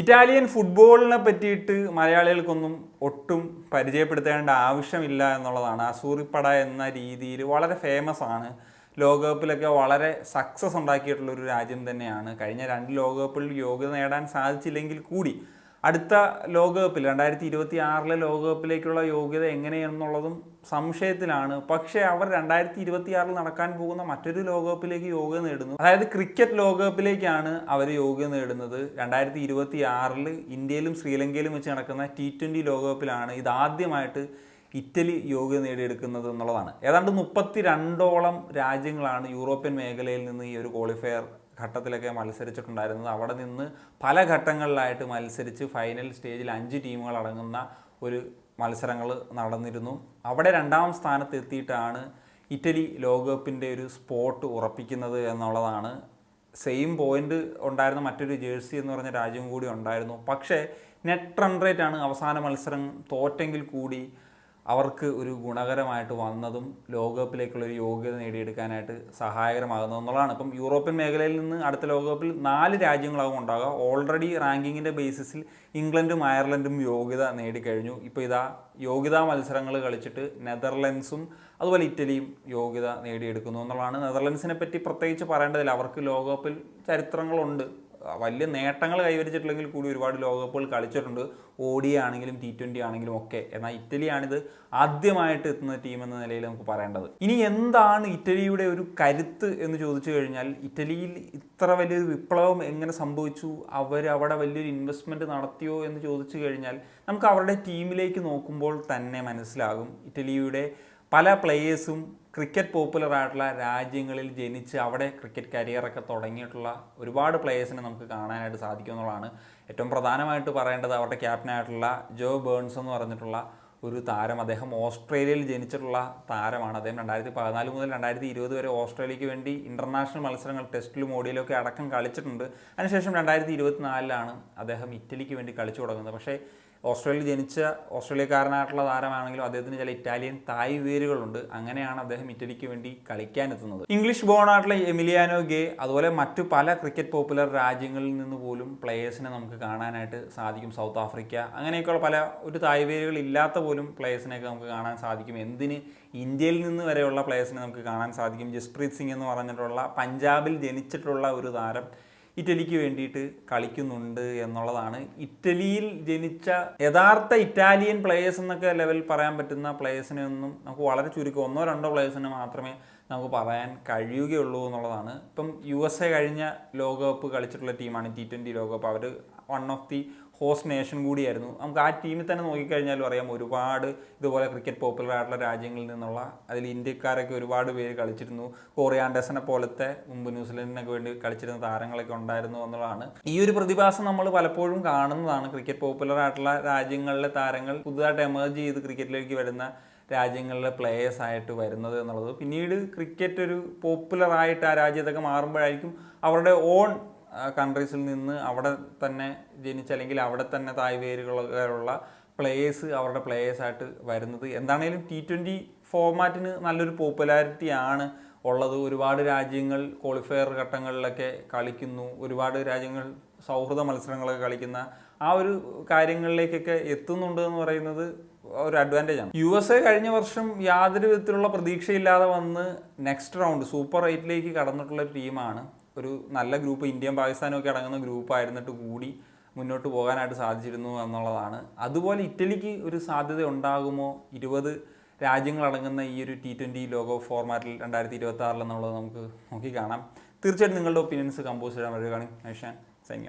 Italian ഫുട്ബോളിനെ പറ്റിയിട്ട് മലയാളികൾക്കൊന്നും ഒട്ടും പരിചയപ്പെടുത്തേണ്ട ആവശ്യമില്ല എന്നുള്ളതാണ്. അസൂറിപ്പട എന്ന രീതിയിൽ വളരെ ഫേമസ് ആണ്. ലോകകപ്പിലൊക്കെ വളരെ സക്സസ് ഉണ്ടാക്കിയിട്ടുള്ള ഒരു രാജ്യം തന്നെയാണ്. കഴിഞ്ഞ 2 ലോകകപ്പിൽ യോഗ്യത നേടാൻ സാധിച്ചില്ലെങ്കിൽ കൂടി അടുത്ത ലോകകപ്പിൽ 2026 ലോകകപ്പിലേക്കുള്ള യോഗ്യത എങ്ങനെയെന്നുള്ളതും സംശയത്തിലാണ്. പക്ഷേ അവർ 2026 നടക്കാൻ പോകുന്ന മറ്റൊരു ലോകകപ്പിലേക്ക് യോഗ്യത നേടുന്നു. അതായത് ക്രിക്കറ്റ് ലോകകപ്പിലേക്കാണ് അവർ യോഗ്യത നേടുന്നത്. 2026 ഇന്ത്യയിലും ശ്രീലങ്കയിലും വെച്ച് നടക്കുന്ന T20 ലോകകപ്പിലാണ് ഇതാദ്യമായിട്ട് ഇറ്റലി യോഗ്യത നേടിയെടുക്കുന്നത് എന്നുള്ളതാണ്. ഏതാണ്ട് 32ഓളം രാജ്യങ്ങളാണ് യൂറോപ്യൻ മേഖലയിൽ നിന്ന് ഈ ഒരു ക്വാളിഫയർ ഘട്ടത്തിലൊക്കെ മത്സരിച്ചിട്ടുണ്ടായിരുന്നത്. അവിടെ നിന്ന് പല ഘട്ടങ്ങളിലായിട്ട് മത്സരിച്ച് ഫൈനൽ സ്റ്റേജിൽ 5 ടീമുകൾ അടങ്ങുന്ന ഒരു മത്സരങ്ങൾ നടന്നിരുന്നു. അവിടെ 2ാം സ്ഥാനത്ത് എത്തിയിട്ടാണ് ഇറ്റലി ലോകകപ്പിൻ്റെ ഒരു സ്പോട്ട് ഉറപ്പിക്കുന്നത് എന്നുള്ളതാണ്. സെയിം പോയിന്റ് ഉണ്ടായിരുന്ന മറ്റൊരു ജേഴ്സി എന്ന് പറഞ്ഞ രാജ്യം കൂടി ഉണ്ടായിരുന്നു. പക്ഷേ നെറ്റ് റൺ റേറ്റ് ആണ് അവസാന മത്സരം തോറ്റെങ്കിൽ കൂടി അവർക്ക് ഒരു ഗുണകരമായിട്ട് വന്നതും ലോകകപ്പിലേക്കുള്ളൊരു യോഗ്യത നേടിയെടുക്കാനായിട്ട് സഹായകരമാകുന്നത് എന്നുള്ളതാണ്. ഇപ്പം യൂറോപ്യൻ മേഖലയിൽ നിന്ന് അടുത്ത ലോകകപ്പിൽ 4 രാജ്യങ്ങളാകും ഉണ്ടാകുക. ഓൾറെഡി റാങ്കിങ്ങിൻ്റെ ബേസിസിൽ ഇംഗ്ലണ്ടും അയർലൻഡും യോഗ്യത നേടിക്കഴിഞ്ഞു. ഇപ്പോൾ ഇതാ യോഗ്യതാ മത്സരങ്ങൾ കളിച്ചിട്ട് നെതർലൻഡ്സും അതുപോലെ ഇറ്റലിയും യോഗ്യത നേടിയെടുക്കുന്നു എന്നുള്ളതാണ്. നെതർലൻഡ്സിനെ പറ്റി പ്രത്യേകിച്ച് പറയേണ്ടതില്ല. അവർക്ക് ലോകകപ്പിൽ ചരിത്രങ്ങളുണ്ട്. വലിയ നേട്ടങ്ങൾ കൈവരിച്ചിട്ടില്ലെങ്കിൽ കൂടി ഒരുപാട് ലോകകപ്പുകൾ കളിച്ചിട്ടുണ്ട്. ODI ആണെങ്കിലും T20 ആണെങ്കിലും ഒക്കെ. എന്നാൽ ഇറ്റലിയാണിത് ആദ്യമായിട്ട് എത്തുന്ന ടീം എന്ന നിലയിൽ നമുക്ക് പറയേണ്ടത്. ഇനി എന്താണ് ഇറ്റലിയുടെ ഒരു കരുത്ത് എന്ന് ചോദിച്ചു കഴിഞ്ഞാൽ, ഇറ്റലിയിൽ ഇത്ര വലിയൊരു വിപ്ലവം എങ്ങനെ സംഭവിച്ചു, അവിടെ വലിയൊരു ഇൻവെസ്റ്റ്മെൻറ്റ് നടത്തിയോ എന്ന് ചോദിച്ചു കഴിഞ്ഞാൽ നമുക്ക് അവരുടെ ടീമിലേക്ക് നോക്കുമ്പോൾ തന്നെ മനസ്സിലാകും. ഇറ്റലിയുടെ പല പ്ലേയേഴ്സും ക്രിക്കറ്റ് പോപ്പുലർ ആയിട്ടുള്ള രാജ്യങ്ങളിൽ ജനിച്ച് അവിടെ ക്രിക്കറ്റ് കരിയറൊക്കെ തുടങ്ങിയിട്ടുള്ള ഒരുപാട് പ്ലേയേഴ്സിനെ നമുക്ക് കാണാനായിട്ട് സാധിക്കും എന്നുള്ളതാണ്. ഏറ്റവും പ്രധാനമായിട്ട് പറയേണ്ടത് അവരുടെ ക്യാപ്റ്റനായിട്ടുള്ള ജോ ബേൺസ് എന്ന് പറഞ്ഞിട്ടുള്ള ഒരു താരം. അദ്ദേഹം ഓസ്ട്രേലിയയിൽ ജനിച്ചിട്ടുള്ള താരമാണ്. അദ്ദേഹം 2014 മുതൽ 2020 വരെ ഓസ്ട്രേലിയക്ക് വേണ്ടി ഇൻ്റർനാഷണൽ മത്സരങ്ങൾ ടെസ്റ്റിലും ODIയിലും ഒക്കെ അടക്കം കളിച്ചിട്ടുണ്ട്. അതിനുശേഷം 2024 അദ്ദേഹം ഇറ്റലിക്ക് വേണ്ടി കളിച്ചു തുടങ്ങുന്നത്. പക്ഷേ ഓസ്ട്രേലിയയിൽ ജനിച്ച ഓസ്ട്രേലിയക്കാരനായിട്ടുള്ള താരമാണെങ്കിലും അദ്ദേഹത്തിന് ചില ഇറ്റാലിയൻ തായ് വേരുകളുണ്ട്. അങ്ങനെയാണ് അദ്ദേഹം ഇറ്റലിക്ക് വേണ്ടി കളിക്കാനെത്തുന്നത്. ഇംഗ്ലീഷ് ബോൺ ആയിട്ടുള്ള എമിലിയാനോ ഗേ അതുപോലെ മറ്റു പല ക്രിക്കറ്റ് പോപ്പുലർ രാജ്യങ്ങളിൽ നിന്ന് പോലും പ്ലേയേഴ്സിനെ നമുക്ക് കാണാനായിട്ട് സാധിക്കും. സൗത്ത് ആഫ്രിക്ക അങ്ങനെയൊക്കെയുള്ള പല ഒരു തായ് വേരുകൾ ഇല്ലാത്ത പോലും പ്ലേയേഴ്സിനെയൊക്കെ നമുക്ക് കാണാൻ സാധിക്കും. എന്തിന് ഇന്ത്യയിൽ നിന്ന് വരെയുള്ള പ്ലേയേഴ്സിനെ നമുക്ക് കാണാൻ സാധിക്കും. ജസ്പ്രീത് സിംഗ് എന്ന് പറഞ്ഞിട്ടുള്ള പഞ്ചാബിൽ ജനിച്ചിട്ടുള്ള ഒരു താരം ഇറ്റലിക്ക് വേണ്ടിയിട്ട് കളിക്കുന്നുണ്ട് എന്നുള്ളതാണ്. ഇറ്റലിയിൽ ജനിച്ച യഥാർത്ഥ ഇറ്റാലിയൻ പ്ലേയേഴ്സ് എന്നൊക്കെ ലെവൽ പറയാൻ പറ്റുന്ന പ്ലേയേഴ്സിനെ ഒന്നും നമുക്ക് വളരെ ചുരുക്കം 1-2 പ്ലേയേഴ്സിനെ മാത്രമേ നമുക്ക് പറയാൻ കഴിയുകയുള്ളൂ എന്നുള്ളതാണ്. ഇപ്പം USA കഴിഞ്ഞ ലോകകപ്പ് കളിച്ചിട്ടുള്ള ടീമാണ് T20 ലോകകപ്പ്. അവർ one of the host nation കൂടിയായിരുന്നു. നമുക്ക് ആ ടീമിൽ തന്നെ നോക്കിക്കഴിഞ്ഞാലും അറിയാം ഒരുപാട് ഇതുപോലെ ക്രിക്കറ്റ് പോപ്പുലർ ആയിട്ടുള്ള രാജ്യങ്ങളിൽ നിന്നുള്ള അതിൽ ഇന്ത്യക്കാരൊക്കെ ഒരുപാട് പേര് കളിച്ചിരുന്നു. കോറി ആൻഡേഴ്സനെ പോലത്തെ മുമ്പ് ന്യൂസിലൻഡിനൊക്കെ വേണ്ടി കളിച്ചിരുന്ന താരങ്ങളൊക്കെ ഉണ്ടായിരുന്നു എന്നുള്ളതാണ്. ഈ ഒരു പ്രതിഭാസം നമ്മൾ പലപ്പോഴും കാണുന്നതാണ്. ക്രിക്കറ്റ് പോപ്പുലർ ആയിട്ടുള്ള രാജ്യങ്ങളിലെ താരങ്ങൾ പുതുതായിട്ട് എമേർജ് ചെയ്ത് ക്രിക്കറ്റിലേക്ക് വരുന്ന രാജ്യങ്ങളിലെ പ്ലേയേഴ്സ് ആയിട്ട് വരുന്നത് എന്നുള്ളത്. പിന്നീട് ക്രിക്കറ്റ് ഒരു പോപ്പുലറായിട്ട് ആ രാജ്യത്തൊക്കെ മാറുമ്പോഴായിരിക്കും അവരുടെ ഓൺ കൺട്രീസിൽ നിന്ന് അവിടെ തന്നെ ജനിച്ച അല്ലെങ്കിൽ അവിടെ തന്നെ തായ് വേരുകളുള്ള പ്ലേയേഴ്സ് അവരുടെ പ്ലേയേഴ്സായിട്ട് വരുന്നത്. എന്താണെങ്കിലും T20 ഫോർമാറ്റിന് നല്ലൊരു പോപ്പുലാരിറ്റി ആണ് ഉള്ളത്. ഒരുപാട് രാജ്യങ്ങൾ ക്വാളിഫയർ ഘട്ടങ്ങളിലൊക്കെ കളിക്കുന്നു. ഒരുപാട് രാജ്യങ്ങൾ സൗഹൃദ മത്സരങ്ങളൊക്കെ കളിക്കുന്ന ആ ഒരു കാര്യങ്ങളിലേക്കൊക്കെ എത്തുന്നുണ്ട് എന്ന് പറയുന്നത് ഒരു അഡ്വാൻറ്റേജ് ആണ്. USA കഴിഞ്ഞ വർഷം യാതൊരു വിധത്തിലുള്ള പ്രതീക്ഷയില്ലാതെ വന്ന് നെക്സ്റ്റ് റൗണ്ട് സൂപ്പർ 8ലേക്ക് കടന്നിട്ടുള്ള ടീമാണ്. ഒരു നല്ല ഗ്രൂപ്പ്, ഇന്ത്യയും പാകിസ്ഥാനും ഒക്കെ അടങ്ങുന്ന ഗ്രൂപ്പായിരുന്നിട്ട് കൂടി മുന്നോട്ട് പോകാനായിട്ട് സാധിച്ചിരുന്നു എന്നുള്ളതാണ്. അതുപോലെ ഇറ്റലിക്ക് ഒരു സാധ്യത ഉണ്ടാകുമോ 20 രാജ്യങ്ങളടങ്ങുന്ന ഈ ഒരു T20 ലോക ഫോർമാറ്റിൽ 2026 എന്നുള്ളത് നമുക്ക് നോക്കി കാണാം. തീർച്ചയായിട്ടും നിങ്ങളുടെ ഒപ്പീനിയൻസ് കമ്പോസ് ചെയ്യാൻ വരികയാണ്.